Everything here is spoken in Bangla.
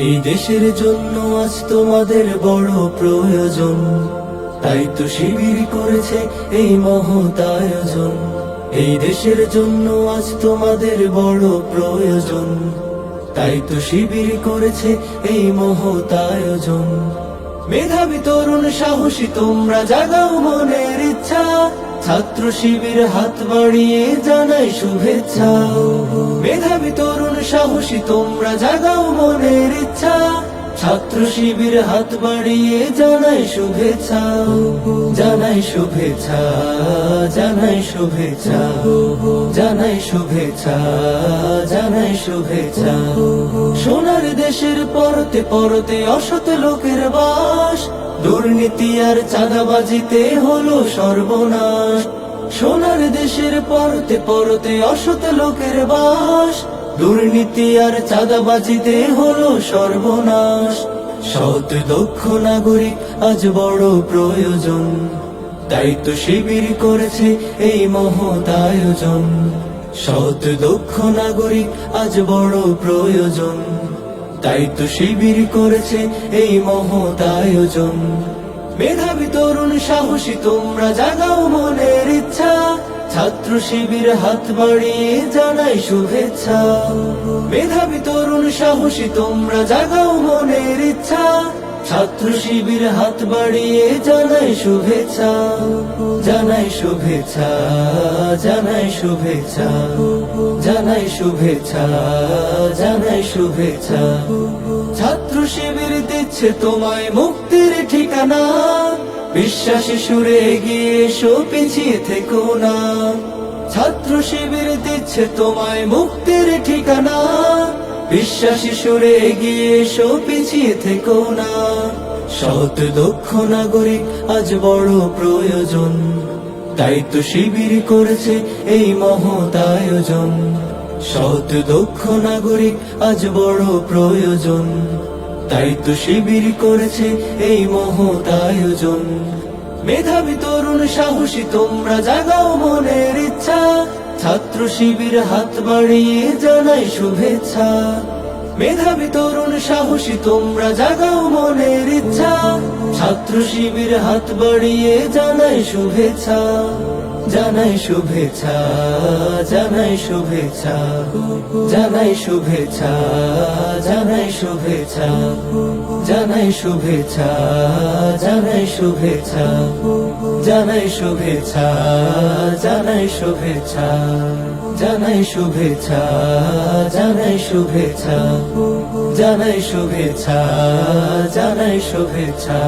এই দেশের জন্য আজ তোমাদের বড় প্রয়োজন, তাই তো শিবির করেছে এই মহৎ আয়োজন। এই দেশের জন্য আজ তোমাদের বড় প্রয়োজন, তাই তো শিবির করেছে এই মহৎ আয়োজন। মেধাবী তরুণ সাহসী তোমরা জাগাও মনের ইচ্ছা, ছাত্র শিবির হাত বাড়িয়ে জানাই শুভেচ্ছা। মেধাবী তরুণ সাহসী তোমরা জাগাও মনের ইচ্ছা, ছাত্র শিবির হাত বাড়িয়ে জানাই শুভেচ্ছা। জানাই শুভেচ্ছা, জানাই শুভেচ্ছা, জানাই শুভেচ্ছা, জানাই শুভেচ্ছা। সোনার দেশের পরতে পরতে অসৎ লোকের বাস, দুর্নীতি আর চাঁদাবাজিতে হলো সর্বনাশ। সোনার দেশের পরতে পরতে অসৎ লোকের বাস, দুর্নীতি আর চাঁদাবাজিতে হলো সর্বনাশ। সৎ দক্ষ নাগরিক আজ বড় প্রয়োজন, তাই তো শিবির করেছে এই মহৎ আয়োজন। সৎ দক্ষ নাগরিক আজ বড় প্রয়োজন, তাই তো শিবির করেছে এই মহৎ আয়োজন। মেধাবী তরুণ সাহসী তোমরা জাগাও মনের ইচ্ছা, ছাত্র শিবির হাত বাড়িয়ে জানাই শুভেচ্ছা। মেধাবী তরুণ সাহসী তোমরা জাগাও মনের ইচ্ছা, ছাত্র শিবির হাত বাড়িয়ে জানাই শুভেচ্ছা। জানাই শুভেচ্ছা, জানাই শুভেচ্ছা, জানাই শুভেচ্ছা, জানাই শুভেচ্ছা। ছাত্র শিবির দিচ্ছে তোমায় মুক্তির ঠিকানা, বিশ্বাসী সুরে এগিয়ে এসো পিছিয়ে থেকো না। ছাত্র শিবির দিচ্ছে তোমায় মুক্তির ঠিকানা, বিশ্বাসী সুরে এগিয়ে এসো পিছিয়ে থেকো না। সৎ দক্ষ নাগরিক আজ বড় প্রয়োজন, তাই তো শিবির করেছে এই মহৎ আয়োজন। সৎ দক্ষ নাগরিক আজ বড় প্রয়োজন, তাই তো শিবির করেছে এই মহৎ আয়োজন। মেধাবী তরুণ সাহসী তোমরা জাগাও মনের ইচ্ছা, ছাত্র শিবির হাত বাড়িয়ে জানাই শুভেচ্ছা। মেধাবী তরুণ সাহসী তোমরা জাগাও মনের ইচ্ছা, ছাত্র শিবির হাত বাড়িয়ে জানাই শুভেচ্ছা। জানাই শুভেচ্ছা, জানাই শুভেচ্ছা, জানাই শুভেচ্ছা, জানাই শুভেচ্ছা, জানাই শুভেচ্ছা, জানাই শুভেচ্ছা, জানাই শুভেচ্ছা, জানাই শুভেচ্ছা, জানাই শুভেচ্ছা, জানাই শুভেচ্ছা, জানাই শুভেচ্ছা, জানাই শুভেচ্ছা।